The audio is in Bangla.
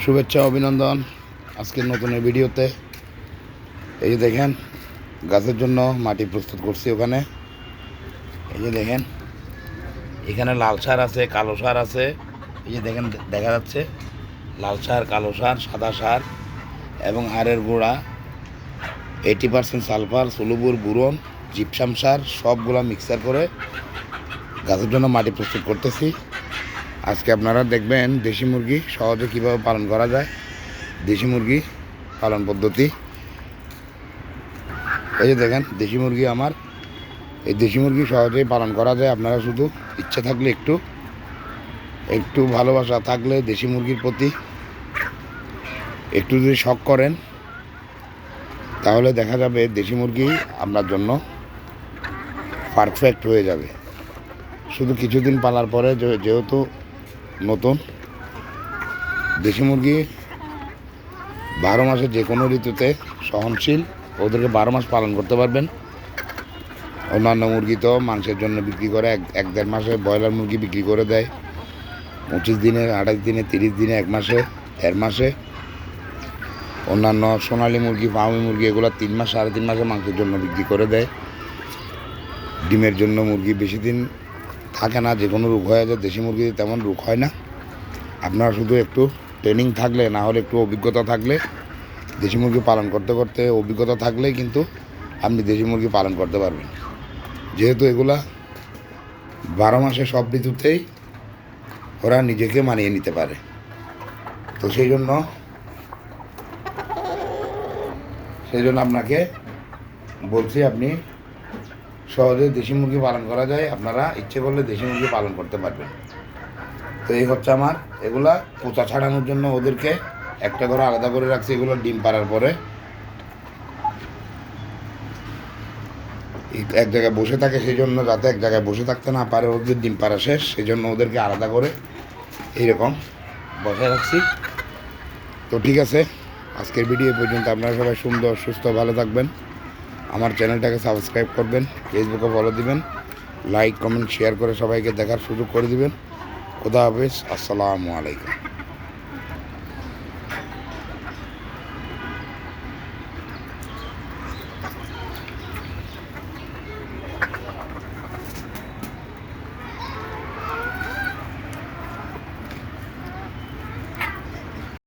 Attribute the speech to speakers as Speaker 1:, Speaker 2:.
Speaker 1: শুভেচ্ছা অভিনন্দন আজকের নতুন ভিডিওতে। এই যে দেখেন গাছের জন্য মাটি প্রস্তুত করছি। ওখানে এই যে দেখেন এখানে লাল সার আছে, কালো সার আছে। এই যে দেখেন দেখা যাচ্ছে লাল সার, কালো সার, সাদা সার এবং হাড়ের গুঁড়া, 80% সালফার, সলুবুর, বুরন, জিপসাম সার সবগুলো মিক্সার করে গাছের জন্য মাটি প্রস্তুত করতেছি। আজকে আপনারা দেখবেন দেশি মুরগি সহজে কীভাবে পালন করা যায়, দেশি মুরগি পালন পদ্ধতি। এই যে দেখেন দেশি মুরগি আমার, এই দেশি মুরগি সহজেই পালন করা যায়। আপনারা শুধু ইচ্ছে থাকলে একটু ভালোবাসা থাকলে দেশি মুরগির প্রতি একটু যদি শখ করেন তাহলে দেখা যাবে দেশি মুরগি আপনার জন্য পারফেক্ট হয়ে যাবে। শুধু কিছুদিন পালার পরে যেহেতু নতুন, দেশি মুরগি 12 মাসে যে কোনো ঋতুতে সহনশীল, ওদেরকে 12 মাস পালন করতে পারবেন। অন্যান্য মুরগি তো মাংসের জন্য বিক্রি করে, 1-1.5 মাসে ব্রয়লার মুরগি বিক্রি করে দেয় 25 দিনে, 28 দিনে, 30 দিনে, 1 মাসে, 1.5 মাসে। অন্যান্য সোনালি মুরগি, ফার্মি মুরগি এগুলো 3 মাস, 3.5 মাসে মাংসের জন্য বিক্রি করে দেয়। ডিমের জন্য মুরগি বেশি দিন থাকে না, যে কোনো রোগ হয়ে যায়। দেশি মুরগি তেমন রোগ হয় না। আপনারা শুধু একটু ট্রেনিং থাকলে, না হলে একটু অভিজ্ঞতা থাকলে, দেশি মুরগি পালন করতে করতে অভিজ্ঞতা থাকলেই কিন্তু আপনি দেশি মুরগি পালন করতে পারবেন। যেহেতু এগুলা 12 মাসে সব ঋতুতেই ওরা নিজেকে মানিয়ে নিতে পারে, তো সেই জন্য আপনাকে বলছি, আপনি সহজে দেশি মুরগি পালন করা যায়। আপনারা ইচ্ছে করলে দেশি মুরগি পালন করতে পারবেন। তো এই হচ্ছে আমার, এগুলা পোচা ছাড়ানোর জন্য ওদেরকে একটা ঘরে আলাদা করে রাখছি। এগুলো ডিম পাড়ার পরে এক জায়গায় বসে থাকে, সেই জন্য যাতে এক জায়গায় বসে থাকতে না পারে, ওদের ডিম পাড়া শেষ, সেই জন্য ওদেরকে আলাদা করে এইরকম বসায় রাখছি। তো ঠিক আছে, আজকের ভিডিও পর্যন্ত। আপনারা সবাই সুন্দর, সুস্থ, ভালো থাকবেন। আমার চ্যানেলটাকে সাবস্ক্রাইব করবেন, ফেসবুকে ফলো দিবেন, লাইক, কমেন্ট, শেয়ার করে সবাইকে দেখার সুযোগ করে দিবেন। খুদা হাফেজ, আসসালামু আলাইকুম।